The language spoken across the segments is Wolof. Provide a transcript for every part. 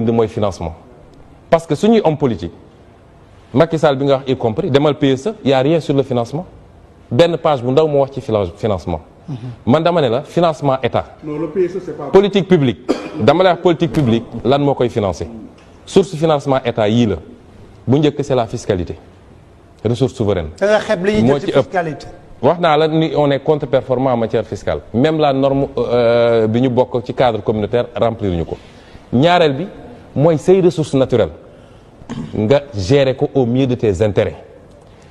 bind mooy financement parce que suñuy homme politique Macky Sall bi nga wax y compris demal PSE y a rien sur le financement benn page bu ndaw moo wax ci financement man dama ne la financement état politique publique dama lay wax politique publique lan moo koy financer source financement état yii la bu njëkk c'est la fiscalité ressource souveraine moo ci ëpp wax naa la ni on est contre-performant en matière fiscale même la norme bi ñu bokk ci cadre communautaire remplir ñu ko ñaareel bi mooy say ressources naturelles nga gérer ko au mieux de tes intérêts.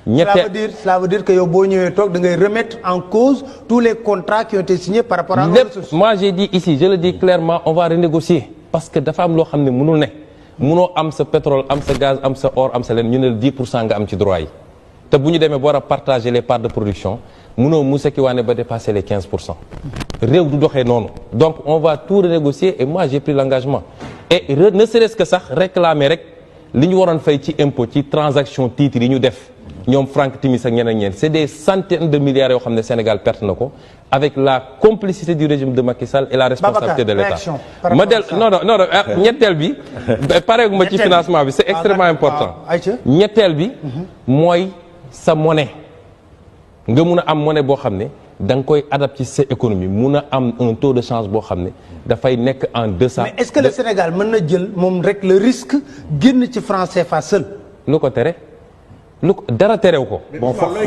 Cela veut dire que yow boo ñëwee toog da ngay remettre en cause tous les contrats qui ont été signés par rapport à nos ressources. Moi j'ai dit ici je le dis clairement on va renégocier parce que dafa am loo xam ne mënul ne mënoo am sa pétrole am sa gaz am sa or am sa leen ñu ne 10% nga am ci droit yi te bu ñu demee ba war a partager les parts de production mënoo musa ki waane ba dépasser les 15%. réew du doxee noonu donc on va tout renégocier et moi j'ai pris l'engagement et ne serait-ce que sax réclamer rek li ñu waroon fay ci impôt ci transaction titres yi ñu def ñoom Franck Timis ak ñeneen c'est des centaines de milliards yoo xam ne Sénégal perte na ko avec la complicité du régime de Macky Sall et la responsabilité de l'État ma del non ñetteel bi pareegu ma ci financement bi c'est extrêmement important ñetteel bi mooy sa monnaie nga mun a am monnaie boo xam ne da nga koy adapté ci sa économie mun a am un taux de change boo xam ne dafay nekk en deçà. Mais est-ce que le Sénégal mën na jël moom rek le risque génn ci franc CFA seul. lu ko tere lu ko dara terew ko. bon foofu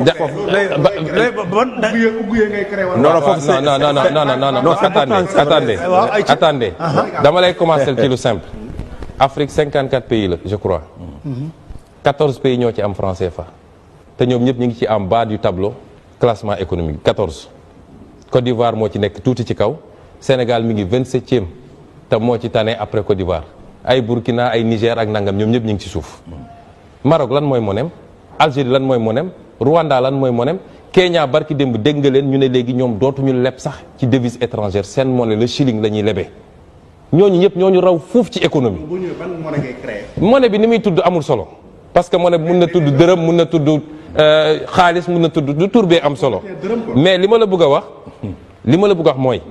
attendez dama lay commencer ci lu simple. Afrique 54 pays la je crois. 14 pays ñoo ci am franc CFA. te ñoom ñëpp ñu ngi ci en bas du tableau classement économique 14. Côte d'Ivoire moo ci nekk tuuti ci kaw Sénégal mi ngi 27e te moo ci tane après Côte d'Ivoire ay Burkina ay Niger ak nangam ñoom ñëpp ñu ngi ci suuf. Maroc lan mooy monem Algérie lan mooy monem Rwanda lan mooy monem Kenya barki démb dégg nga leen ñu ne léegi ñoom dootuñu leb sax ci devise étrangère seen monnaie le shilling la ñuy lebee ñooñu ñëpp ñooñu raw fuuf ci économie. bu ñëwee ban monnaie ngay créer. monnaie bi ni muy tudd amul solo parce que monnaie bi mun na tudd dërëm mun na tudd xaalis mun na tudd du tur bee am solo mais li ma la bëgg a wax mooy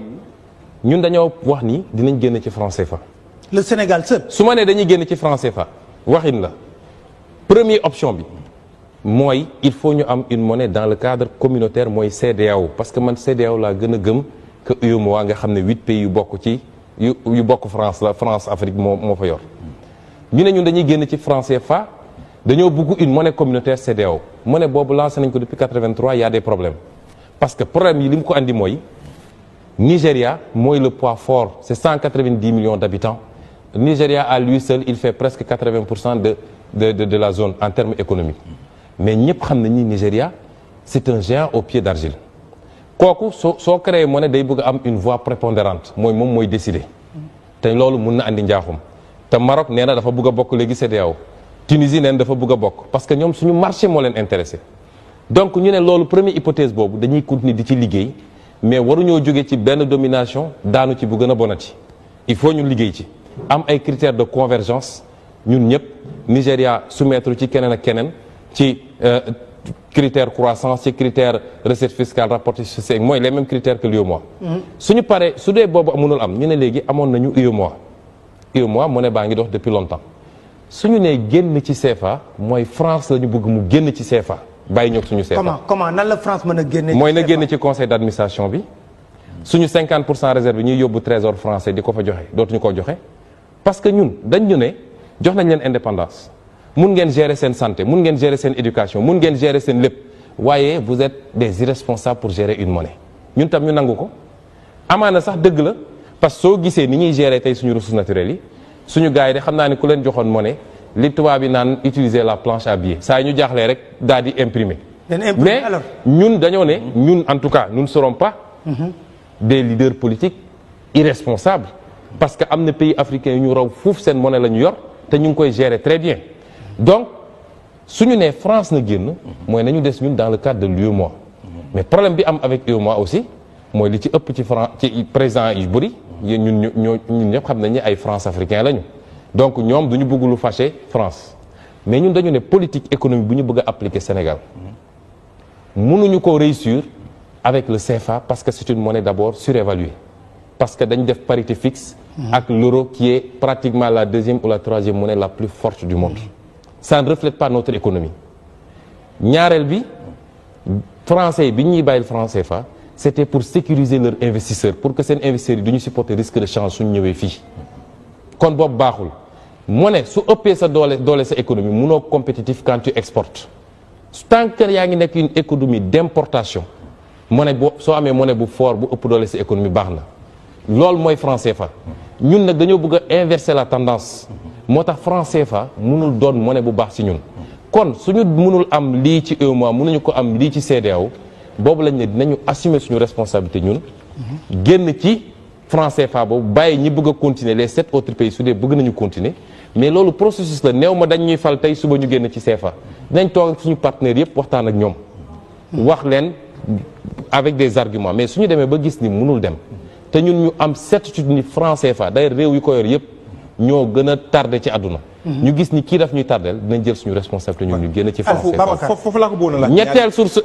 ñun dañoo wax ni dinañ génn ci franc CFA. le Sénégal seul. su ma nee dañuy génn ci franc CFA waxin la première option bi mooy il faut ñu am une monnaie dans le cadre communautaire mooy CEDEAO parce que man CEDEAO laa gën a gëm que UEMOA nga xam ne 8 pays yu bokk ci yu bokk France la France Afrique moo fa yor ñu ne ñun dañuy génn ci franc CFA dañoo bëgg une monnaie communautaire CEDEAO monnaie boobu lancé nañ ko depuis 83 il y a des problèmes parce que problème yi li mu ko andi mooy Nigeria mooy le poids fort c'est 190 millions d'habitants Nigeria à lui seul il fait presque 80% de la zone en termes économiques mais ñëpp xam nañ ni Nigeria c'est un géant au pied d'argile kooku soo créé monnaie day bëgg a am une voix prépondérante moom mooy décider te loolu mun na andi njaaxum te Maroc nee na dafa bëgg a bokk léegi CEDEAO Tunisie neen dafa bëgg a bokk parce que ñoom suñu marché moo leen intéressé donc ñu ne loolu première hypothèse boobu dañuy continuer di ci liggéey mais waruñoo jóge ci benn domination daanu ci bu gën a bonati il faut ñu liggéey ci am ay critères de convergence ñun ñëpp Nigéria soumettre ci keneen ak keneen ci critère croissance ci critère recette fiscale rapportée sur mooy les mêmes critères que l'UEMOA suñu paree su dee boobu mënul am ñu ne léegi amoon nañu UEMOA monnaie baa ngi dox depuis longtemps suñu nee génn ci CFA mooy France la ñu bëgg mu génn ci CFA bàyyi ñoog suñu CFA. comment nan la France mën a génne. mooy na génn ci conseil d'administration bi suñu 50% réserve ñuy yóbbu trésor français di ko fa joxe dootuñu ko joxe parce que ñun dañ ñu ne jox nañ leen indépendance mun ngeen gérer seen santé mun ngeen gérer seen éducation mun ngeen gérer seen lépp waaye vous êtes des irresponsables pour gérer une monnaie ñun tam ñu nangu ko amaana sax dëgg la parce que soo gisee ni ñuy gérer tey suñu ressources naturelles yi suñu gars yi de xam naa ne ku leen joxoon monnaie li tubaab bi naan utiliser la planche à billets saa yi ñu jaaxlee rek daal di imprimer mais ñun dañoo ne ñun en tout cas nous ne serons pas des leaders politiques irresponsables parce que am na pays africains yu ñu raw fuuf seen monnaie la ñu yor te ñu ngi koy gérer très bien donc suñu nee France na génn mooy nañu des ñun dans le cadre de l'UEMOA mais problème bi am avec UEMOA aussi mooy li ci ëpp ci président yu bëri ñun ñëpp xam nañ ne ay France africain lañu donc ñoom duñu bëgg lu fâché France mais ñun dañu ne politique économique bu ñu bëgg a appliquer Sénégal mënuñu ko réussir avec le CFA parce que c'est une monnaie d'abord surévaluée parce que dañ def parité fixe ak l'euro qui est pratiquement la deuxième ou la troisième monnaie la plus forte du monde. Ça ne reflète pas notre économie. ñaareel bi français yi bi ñuy bàyyil franc CFA c'était pour sécuriser leurs investisseurs pour que seen investisseurs yi du ñu supporter risque de change suñu ñëwee fii kon boobu baaxul monnaie su ëppee sa doole sa économie munoo compétitif quand tu exportes tant que yaa ngi nekk une économie d'importation monnaie boo soo amee monnaie bu fort bu ëpp doole sa économie baax na loolu mooy franc CFA ñun nag dañoo bëgg a inverser la tendance moo tax franc CFA mënul doon monnaie bu baax ci ñun kon suñu mënul am lii ci UEMOA mënuñu ko am lii ci CEDEAO boobu lañ ne dinañu assumer suñu responsabilité ñun génn ci franc CFA boobu bàyyi ñi bëgg a continuer les 7 autres pays su dee bëgg nañu continuer mais loolu processus la néew ma dañ ñuy fal tey suba ñu génn ci CFA dinañ toog ak suñu partenaires yëpp waxtaan ak ñoom wax leen avec des arguments mais suñu demee ba gis ni mënul dem te ñun ñu am certitude ni franc CFA d'ailleurs réew yu ko yor yëpp ñoo gën a tardé ci àdduna ñu gis ni kii daf ñuy tardel dinañ jël suñu responsabilité ñun ñu génn ci franc CFA foofu laa ko bëggoon a laaj ñetteel source